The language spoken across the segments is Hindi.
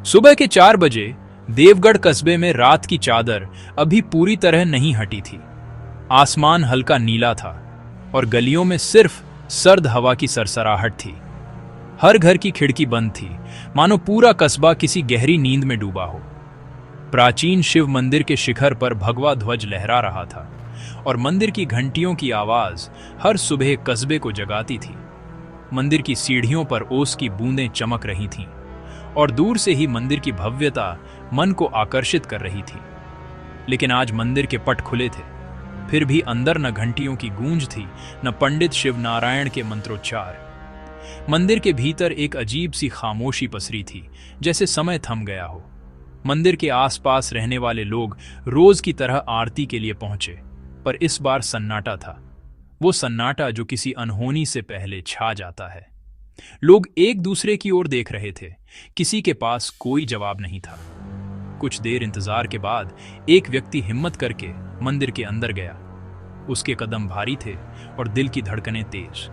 सुबह के 4 बजे देवगढ़ कस्बे में रात की चादर अभी पूरी तरह नहीं हटी थी। आसमान हल्का नीला था और गलियों में सिर्फ सर्द हवा की सरसराहट थी। हर घर की खिड़की बंद थी, मानो पूरा कस्बा किसी गहरी नींद में डूबा हो। प्राचीन शिव मंदिर के शिखर पर भगवा ध्वज लहरा रहा था और मंदिर की घंटियों की आवाज हर सुबह कस्बे को जगाती थी। मंदिर की सीढ़ियों पर ओस की बूंदें चमक रही थीं और दूर से ही मंदिर की भव्यता मन को आकर्षित कर रही थी। लेकिन आज मंदिर के पट खुले थे, फिर भी अंदर न घंटियों की गूंज थी, न पंडित शिव नारायण के मंत्रोच्चार। मंदिर के भीतर एक अजीब सी खामोशी पसरी थी, जैसे समय थम गया हो। मंदिर के आसपास रहने वाले लोग रोज की तरह आरती के लिए पहुंचे, पर इस बार सन्नाटा था। वो सन्नाटा जो किसी अनहोनी से पहले छा जाता है। लोग एक दूसरे की ओर देख रहे थे, किसी के पास कोई जवाब नहीं था। कुछ देर इंतजार के बाद एक व्यक्ति हिम्मत करके मंदिर के अंदर गया। उसके कदम भारी थे और दिल की धड़कनें तेज।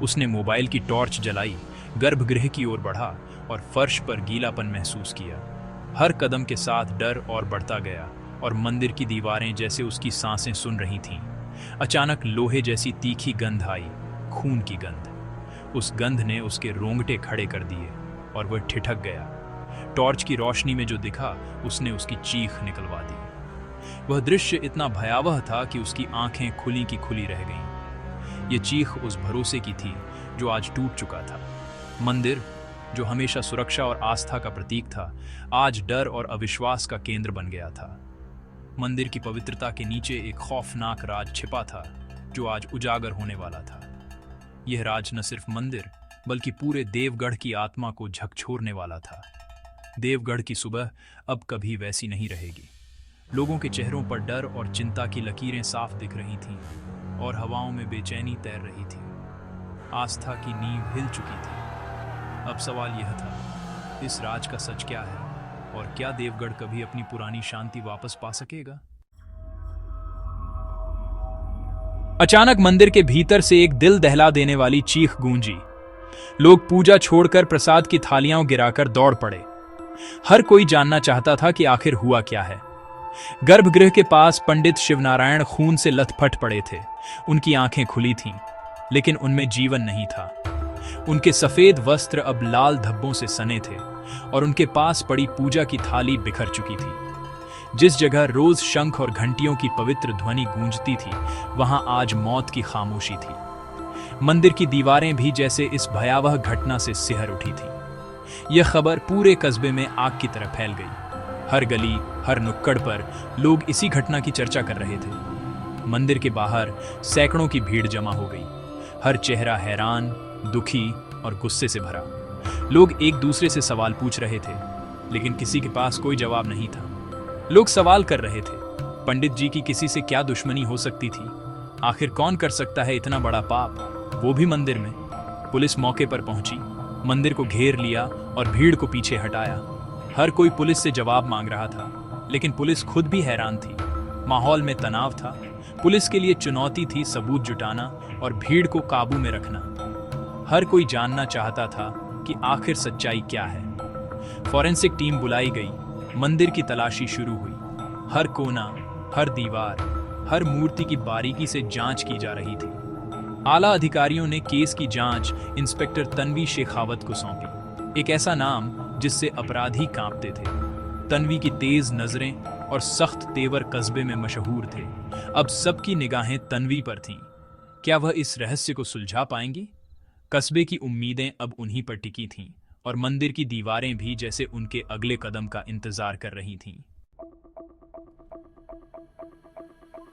उसने मोबाइल की टॉर्च जलाई, गर्भगृह की ओर बढ़ा और फर्श पर गीलापन महसूस किया। हर कदम के साथ डर और बढ़ता गया और मंदिर की दीवारें जैसे उसकी सांसें सुन रही थीं। अचानक लोहे जैसी तीखी गंध आई, खून की गंध। उस गंध ने उसके रोंगटे खड़े कर दिए और वह ठिठक गया। टॉर्च की रोशनी में जो दिखा, उसने उसकी चीख निकलवा दी। वह दृश्य इतना भयावह था कि उसकी आंखें खुली की खुली रह गईं। ये चीख उस भरोसे की थी जो आज टूट चुका था। मंदिर, जो हमेशा सुरक्षा और आस्था का प्रतीक था, आज डर और अविश्वास का केंद्र बन गया था। मंदिर की पवित्रता के नीचे एक खौफनाक राज छिपा था, जो आज उजागर होने वाला था। यह राज न सिर्फ मंदिर, बल्कि पूरे देवगढ़ की आत्मा को झकझोरने वाला था। देवगढ़ की सुबह अब कभी वैसी नहीं रहेगी। लोगों के चेहरों पर डर और चिंता की लकीरें साफ दिख रही थीं और हवाओं में बेचैनी तैर रही थी। आस्था की नींव हिल चुकी थी। अब सवाल यह था, इस राज का सच क्या है और क्या देवगढ़ कभी अपनी पुरानी शांति वापस पा सकेगा? अचानक मंदिर के भीतर से एक दिल दहला देने वाली चीख गूंजी। लोग पूजा छोड़कर प्रसाद की थालियां गिराकर दौड़ पड़े। हर कोई जानना चाहता था कि आखिर हुआ क्या है। गर्भगृह के पास पंडित शिवनारायण खून से लथपथ पड़े थे। उनकी आंखें खुली थीं, लेकिन उनमें जीवन नहीं था। उनके सफेद वस्त्र अब लाल धब्बों से सने थे और उनके पास पड़ी पूजा की थाली बिखर चुकी थी। जिस जगह रोज शंख और घंटियों की पवित्र ध्वनि गूंजती थी, वहां आज मौत की खामोशी थी। मंदिर की दीवारें भी जैसे इस भयावह घटना से सिहर उठी थी। यह खबर पूरे कस्बे में आग की तरह फैल गई। हर गली, हर नुक्कड़ पर लोग इसी घटना की चर्चा कर रहे थे। मंदिर के बाहर सैकड़ों की भीड़ जमा हो गई। हर चेहरा हैरान, दुखी और गुस्से से भरा। लोग एक दूसरे से सवाल पूछ रहे थे, लेकिन किसी के पास कोई जवाब नहीं था। लोग सवाल कर रहे थे, पंडित जी की किसी से क्या दुश्मनी हो सकती थी? आखिर कौन कर सकता है इतना बड़ा पाप, वो भी मंदिर में? पुलिस मौके पर पहुंची, मंदिर को घेर लिया और भीड़ को पीछे हटाया। हर कोई पुलिस से जवाब मांग रहा था, लेकिन पुलिस खुद भी हैरान थी। माहौल में तनाव था। पुलिस के लिए चुनौती थी सबूत जुटाना और भीड़ को काबू में रखना। हर कोई जानना चाहता था कि आखिर सच्चाई क्या है। फॉरेंसिक टीम बुलाई गई। मंदिर की तलाशी शुरू हुई। हर कोना, हर दीवार, हर मूर्ति की बारीकी से जांच की जा रही थी। आला अधिकारियों ने केस की जांच इंस्पेक्टर तन्वी शेखावत को सौंपी। एक ऐसा नाम जिससे अपराधी कांपते थे। तन्वी की तेज नजरें और सख्त तेवर कस्बे में मशहूर थे। अब सबकी निगाहें तन्वी पर थीं। क्या वह इस रहस्य को सुलझा पाएंगी? कस्बे की उम्मीदें अब उन्हीं पर टिकी थीं और मंदिर की दीवारें भी जैसे उनके अगले कदम का इंतजार कर रही थीं।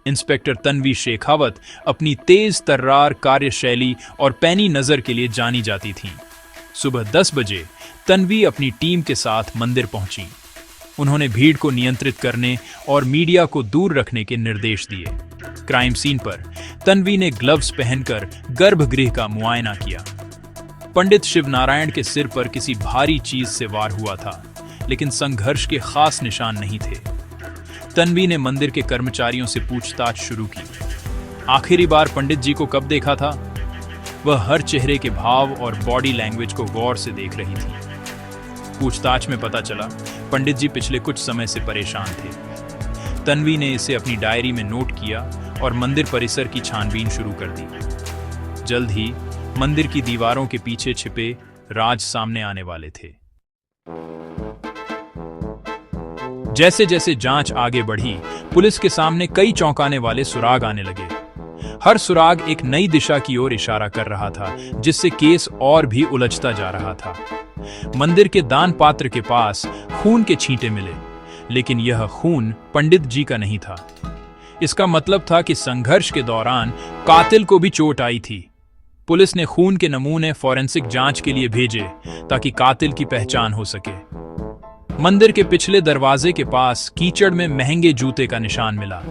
इंस्पेक्टर तन्वी शेखावत अपनी तेज तर्रार कार्यशैली और पैनी नजर के लिए जानी जाती थीं। सुबह 10 बजे तन्वी अपनी टीम के साथ मंदिर पहुंची। उन्होंने भीड़ को नियंत्रित करने और मीडिया को दूर रखने के निर्देश दिए। क्राइम सीन पर तन्वी ने ग्लव्स पहनकर गर्भगृह का मुआयना किया। पंडित शिवनारायण के सिर पर किसी भारी चीज से वार हुआ था, लेकिन संघर्ष के खास निशान नहीं थे। तन्वी ने मंदिर के कर्मचारियों से पूछताछ शुरू की। आखिरी बार पंडित जी को कब देखा था? वह हर चेहरे के भाव और बॉडी लैंग्वेज को गौर से देख रही थी। पूछताछ में पता चला पंडित जी पिछले कुछ समय से परेशान थे। तन्वी ने इसे अपनी डायरी में नोट किया और मंदिर परिसर की छानबीन शुरू कर दी। जल्द ही मंदिर की दीवारों के पीछे छिपे राज सामने आने वाले थे। जैसे जैसे जांच आगे बढ़ी, पुलिस के सामने कई चौंकाने वाले सुराग आने लगे। हर सुराग एक नई दिशा की ओर इशारा कर रहा था, जिससे केस और भी उलझता जा रहा था। मंदिर के दान पात्र के पास खून के छींटे मिले, लेकिन यह खून पंडित जी का नहीं था। इसका मतलब था कि संघर्ष के दौरान कातिल को भी चोट आई थी। पुलिस ने खून के नमूने फॉरेंसिक जांच के लिए भेजे ताकि कातिल की पहचान हो सके। मंदिर के पिछले दरवाजे के पास कीचड़ में महंगे जूते का निशान मिला।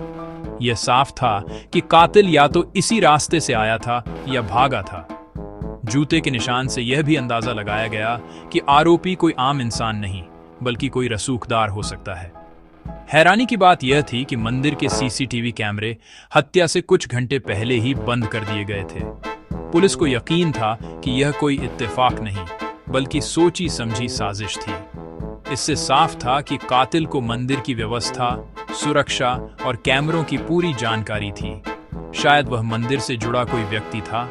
यह साफ था कि कातिल या तो इसी रास्ते से आया था या भागा था। जूते के निशान से यह भी अंदाजा लगाया गया कि आरोपी कोई आम इंसान नहीं, बल्कि कोई रसूखदार हो सकता है। हैरानी की बात यह थी कि मंदिर के सीसीटीवी कैमरे हत्या से कुछ घंटे पहले ही बंद कर दिए गए थे। पुलिस को यकीन था कि यह कोई इत्तेफाक नहीं, बल्कि सोची समझी साजिश थी। इससे साफ था कि कातिल को मंदिर की व्यवस्था, सुरक्षा और कैमरों की पूरी जानकारी थी। शायद वह मंदिर से जुड़ा कोई व्यक्ति था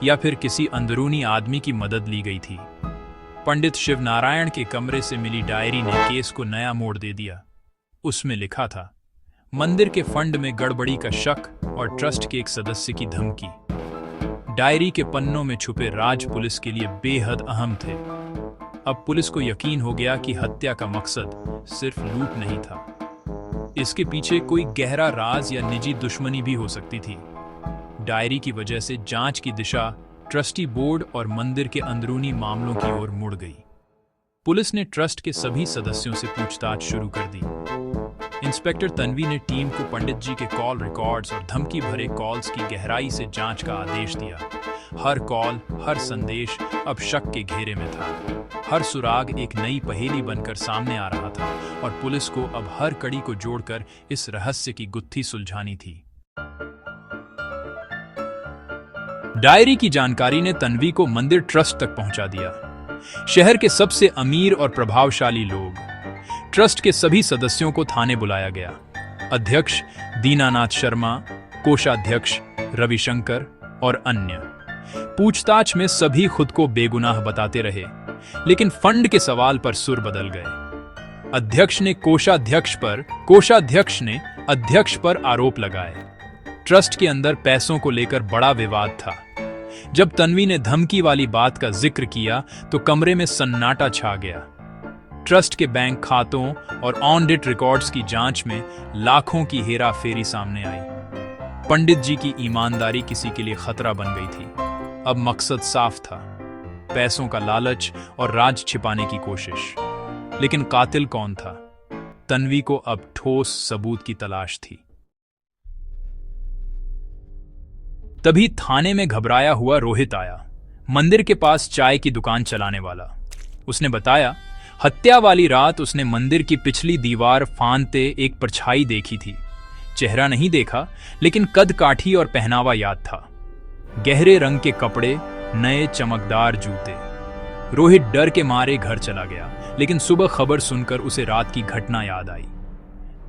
या फिर किसी अंदरूनी आदमी की मदद ली गई थी। पंडित शिवनारायण के कमरे से मिली डायरी ने केस को नया मोड़ दे दिया। उसमें लिखा था, मंदिर के फंड में गड़बड़ी का शक और ट्रस्ट के एक सदस्य की धमकी। डायरी के पन्नों में छुपे राज पुलिस के लिए बेहद अहम थे। अब पुलिस को यकीन हो गया कि हत्या का मकसद सिर्फ लूट नहीं था। इसके पीछे कोई गहरा राज या निजी दुश्मनी भी हो सकती थी। डायरी की वजह से जांच की दिशा ट्रस्टी बोर्ड और मंदिर के अंदरूनी मामलों की ओर मुड़ गई। पुलिस ने ट्रस्ट के सभी सदस्यों से पूछताछ शुरू कर दी। इंस्पेक्टर तन्वी ने टीम को पंडित जी के कॉल रिकॉर्ड्स और धमकी भरे कॉल्स की गहराई से जांच का आदेश दिया। हर कॉल, हर संदेश अब शक के घेरे में था। हर सुराग एक नई पहेली बनकर सामने आ रहा था और पुलिस को अब हर कड़ी को जोड़कर इस रहस्य की गुत्थी सुलझानी थी। डायरी की जानकारी ने तन्वी को मंदिर ट्रस्ट तक पहुंचा दिया। शहर के सबसे अमीर और प्रभावशाली लोग, ट्रस्ट के सभी सदस्यों को थाने बुलाया गया। अध्यक्ष दीनानाथ शर्मा, कोषाध्यक्ष रविशंकर और अन्य। पूछताछ में सभी खुद को बेगुनाह बताते रहे, लेकिन फंड के सवाल पर सुर बदल गए। अध्यक्ष ने अध्यक्ष पर आरोप लगाए। ट्रस्ट के अंदर पैसों को लेकर बड़ा विवाद था। जब तन्वी ने धमकी वाली बात का जिक्र किया तो कमरे में सन्नाटा छा गया। ट्रस्ट के बैंक खातों और ऑडिट रिकॉर्ड्स की जांच में लाखों की हेराफेरी सामने आई। पंडित जी की ईमानदारी किसी के लिए खतरा बन गई थी। अब मकसद साफ था, पैसों का लालच और राज छिपाने की कोशिश। लेकिन कातिल कौन था? तन्वी को अब ठोस सबूत की तलाश थी। तभी थाने में घबराया हुआ रोहित आया, मंदिर के पास चाय की दुकान चलाने वाला। उसने बताया, हत्या वाली रात उसने मंदिर की पिछली दीवार फांदते एक परछाई देखी थी। चेहरा नहीं देखा, लेकिन कद काठी और पहनावा याद था। गहरे रंग के कपड़े, नए चमकदार जूते। रोहित डर के मारे घर चला गया, लेकिन सुबह खबर सुनकर उसे रात की घटना याद आई।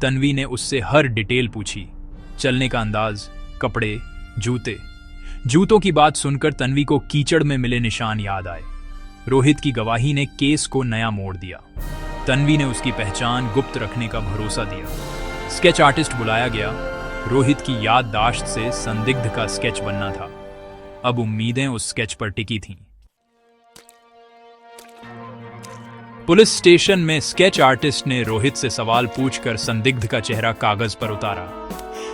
तन्वी ने उससे हर डिटेल पूछी, चलने का अंदाज, कपड़े, जूतों की बात सुनकर तन्वी को कीचड़ में मिले निशान याद आए। रोहित की गवाही ने केस को नया मोड़ दिया। तन्वी ने उसकी पहचान गुप्त रखने का भरोसा दिया। स्केच आर्टिस्ट बुलाया गया। रोहित की याददाश्त से संदिग्ध का स्केच बनना था। अब उम्मीदें उस स्केच पर टिकी थीं। पुलिस स्टेशन में स्केच आर्टिस्ट ने रोहित से सवाल पूछकर संदिग्ध का चेहरा कागज पर उतारा।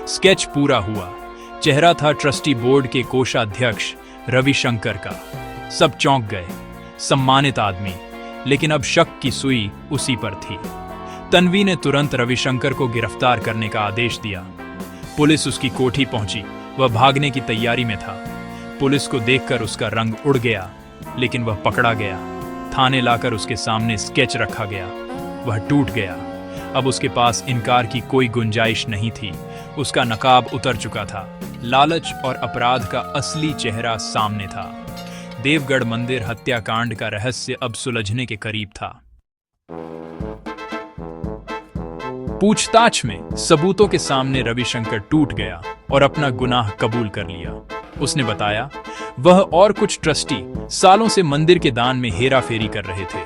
स्केच पूरा हुआ। चेहरा था ट्रस्टी बोर्ड के कोषाध्यक्ष रविशंकर का। सब चौंक गए। सम्मानित आदमी, लेकिन अब शक की सुई उसी पर थी। तन्वी ने तुरंत रविशंकर को गिरफ्तार करने का आदेश दिया। पुलिस उसकी कोठी पहुंची। वह भागने की तैयारी में था। पुलिस को देखकर उसका रंग उड़ गया, लेकिन वह पकड़ा गया। थाने लाकर उसके सामने स्केच रखा गया। वह टूट गया। अब उसके पास इनकार की कोई गुंजाइश नहीं थी। उसका नकाब उतर चुका था। लालच और अपराध का असली चेहरा सामने था। देवगढ़ मंदिर हत्याकांड का रहस्य अब सुलझने के करीब था। पूछताछ में सबूतों के सामने रविशंकर टूट गया और अपना गुनाह कबूल कर लिया। उसने बताया वह और कुछ ट्रस्टी सालों से मंदिर के दान में हेराफेरी कर रहे थे।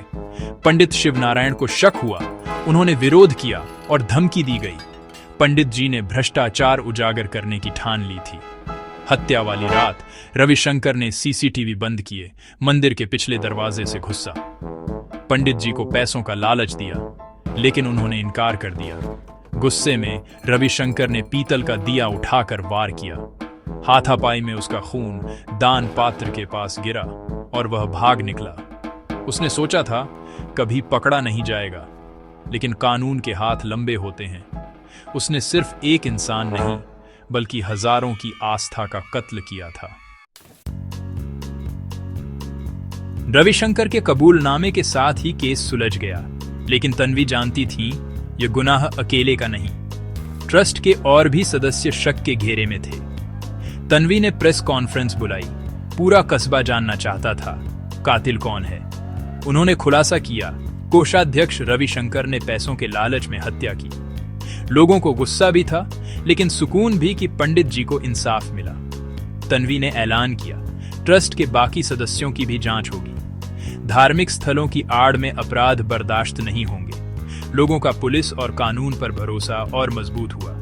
पंडित शिवनारायण को शक हुआ, उन्होंने विरोध किया और धमकी दी गई। पंडित जी ने भ्रष्टाचार उजागर करने की ठान ली थी। हत्या वाली रात रविशंकर ने सीसीटीवी बंद किए, मंदिर के पिछले दरवाजे से घुसा। पंडित जी को पैसों का लालच दिया, लेकिन उन्होंने इनकार कर दिया। गुस्से में रविशंकर ने पीतल का दिया उठाकर वार किया। हाथापाई में उसका खून दान पात्र के पास गिरा और वह भाग निकला। उसने सोचा था कभी पकड़ा नहीं जाएगा, लेकिन कानून के हाथ लंबे होते हैं। उसने सिर्फ एक इंसान नहीं बल्कि हजारों की आस्था का कत्ल किया था। रविशंकर के कबूलनामे के साथ ही केस सुलझ गया, लेकिन तन्वी जानती थी यह गुनाह अकेले का नहीं। ट्रस्ट के और भी सदस्य शक के घेरे में थे। तन्वी ने प्रेस कॉन्फ्रेंस बुलाई। पूरा कस्बा जानना चाहता था कातिल कौन है। उन्होंने खुलासा किया कोषाध्यक्ष रविशंकर ने पैसों के लालच में हत्या की। लोगों को गुस्सा भी था, लेकिन सुकून भी कि पंडित जी को इंसाफ मिला। तन्वी ने ऐलान किया ट्रस्ट के बाकी सदस्यों की भी जांच होगी। धार्मिक स्थलों की आड़ में अपराध बर्दाश्त नहीं होंगे। लोगों का पुलिस और कानून पर भरोसा और मजबूत हुआ।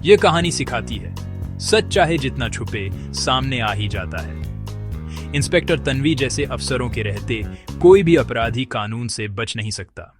यह कहानी सिखाती है सच चाहे जितना छुपे सामने आ ही जाता है। इंस्पेक्टर तन्वी जैसे अफसरों के रहते कोई भी अपराधी कानून से बच नहीं सकता।